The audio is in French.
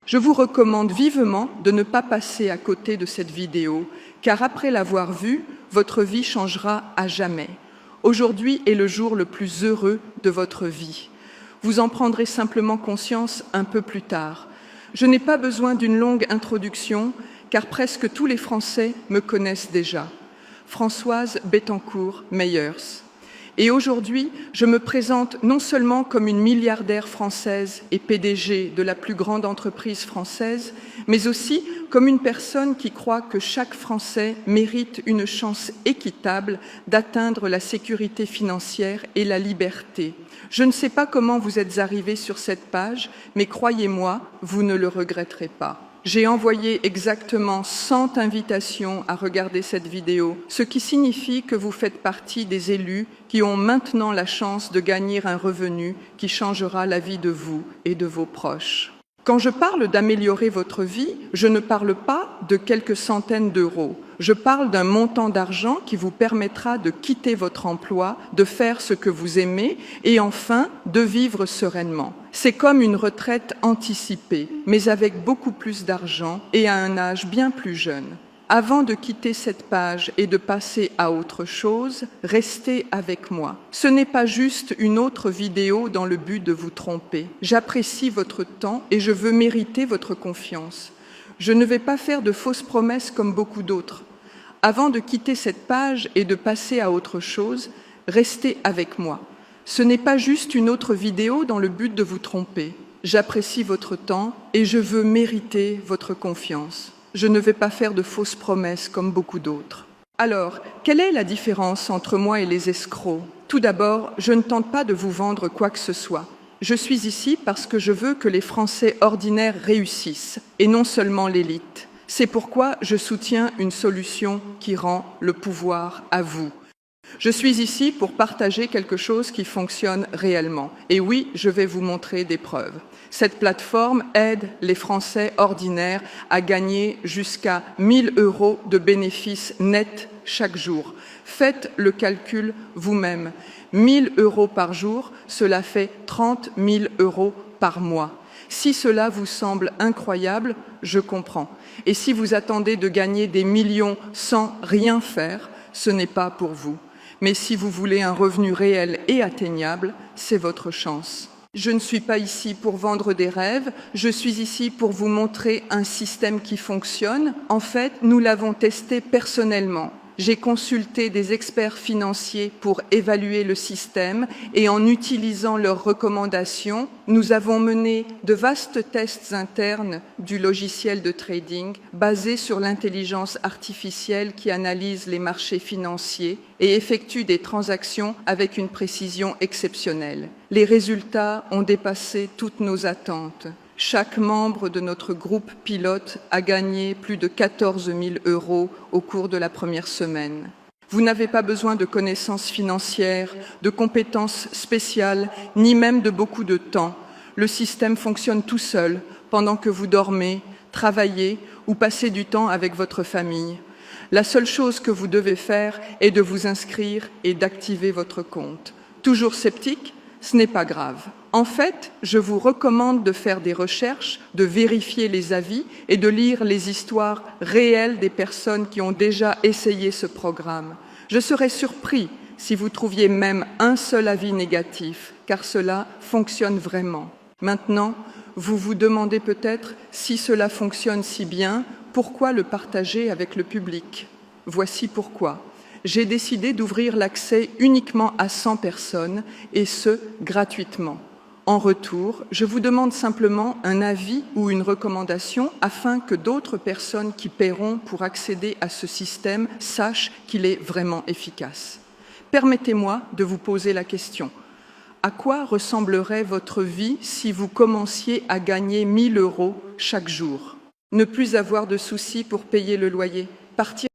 Je vous recommande vivement de ne pas passer à côté de cette vidéo, car après l'avoir vue, votre vie changera à jamais. Aujourd'hui est le jour le plus heureux de votre vie. Vous en prendrez simplement conscience un peu plus tard. Je n'ai pas besoin d'une longue introduction, car presque tous les Français me connaissent déjà. Françoise Bettencourt-Meyers. Et aujourd'hui, je me présente non seulement comme une milliardaire française et PDG de la plus grande entreprise française, mais aussi comme une personne qui croit que chaque Français mérite une chance équitable d'atteindre la sécurité financière et la liberté. Je ne sais pas comment vous êtes arrivés sur cette page, mais croyez-moi, vous ne le regretterez pas. J'ai envoyé exactement 100 invitations à regarder cette vidéo, ce qui signifie que vous faites partie des élus qui ont maintenant la chance de gagner un revenu qui changera la vie de vous et de vos proches. Quand je parle d'améliorer votre vie, je ne parle pas de quelques centaines d'euros. Je parle d'un montant d'argent qui vous permettra de quitter votre emploi, de faire ce que vous aimez et enfin de vivre sereinement. C'est comme une retraite anticipée, mais avec beaucoup plus d'argent et à un âge bien plus jeune. Avant de quitter cette page et de passer à autre chose, restez avec moi. Ce n'est pas juste une autre vidéo dans le but de vous tromper. J'apprécie votre temps et je veux mériter votre confiance. Je ne vais pas faire de fausses promesses comme beaucoup d'autres. Avant de quitter cette page et de passer à autre chose, restez avec moi. Ce n'est pas juste une autre vidéo dans le but de vous tromper. J'apprécie votre temps et je veux mériter votre confiance. Je ne vais pas faire de fausses promesses comme beaucoup d'autres. Alors, quelle est la différence entre moi et les escrocs? Tout d'abord, je ne tente pas de vous vendre quoi que ce soit. Je suis ici parce que je veux que les Français ordinaires réussissent, et non seulement l'élite. C'est pourquoi je soutiens une solution qui rend le pouvoir à vous. Je suis ici pour partager quelque chose qui fonctionne réellement. Et oui, je vais vous montrer des preuves. Cette plateforme aide les Français ordinaires à gagner jusqu'à 1 000 € de bénéfices nets chaque jour. Faites le calcul vous-même. 1 000 € par jour, cela fait 30 000 € par mois. Si cela vous semble incroyable, je comprends. Et si vous attendez de gagner des millions sans rien faire, ce n'est pas pour vous. Mais si vous voulez un revenu réel et atteignable, c'est votre chance. Je ne suis pas ici pour vendre des rêves, je suis ici pour vous montrer un système qui fonctionne. En fait, nous l'avons testé personnellement. J'ai consulté des experts financiers pour évaluer le système et en utilisant leurs recommandations, nous avons mené de vastes tests internes du logiciel de trading basé sur l'intelligence artificielle qui analyse les marchés financiers et effectue des transactions avec une précision exceptionnelle. Les résultats ont dépassé toutes nos attentes. Chaque membre de notre groupe pilote a gagné plus de 14 000 € au cours de la première semaine. Vous n'avez pas besoin de connaissances financières, de compétences spéciales, ni même de beaucoup de temps. Le système fonctionne tout seul pendant que vous dormez, travaillez ou passez du temps avec votre famille. La seule chose que vous devez faire est de vous inscrire et d'activer votre compte. Toujours sceptique? Ce n'est pas grave. En fait, je vous recommande de faire des recherches, de vérifier les avis et de lire les histoires réelles des personnes qui ont déjà essayé ce programme. Je serais surpris si vous trouviez même un seul avis négatif, car cela fonctionne vraiment. Maintenant, vous vous demandez peut-être si cela fonctionne si bien, pourquoi le partager avec le public? Voici pourquoi. J'ai décidé d'ouvrir l'accès uniquement à 100 personnes, et ce, gratuitement. En retour, je vous demande simplement un avis ou une recommandation afin que d'autres personnes qui paieront pour accéder à ce système sachent qu'il est vraiment efficace. Permettez-moi de vous poser la question. À quoi ressemblerait votre vie si vous commenciez à gagner 1 000 € chaque jour? Ne plus avoir de soucis pour payer le loyer, partir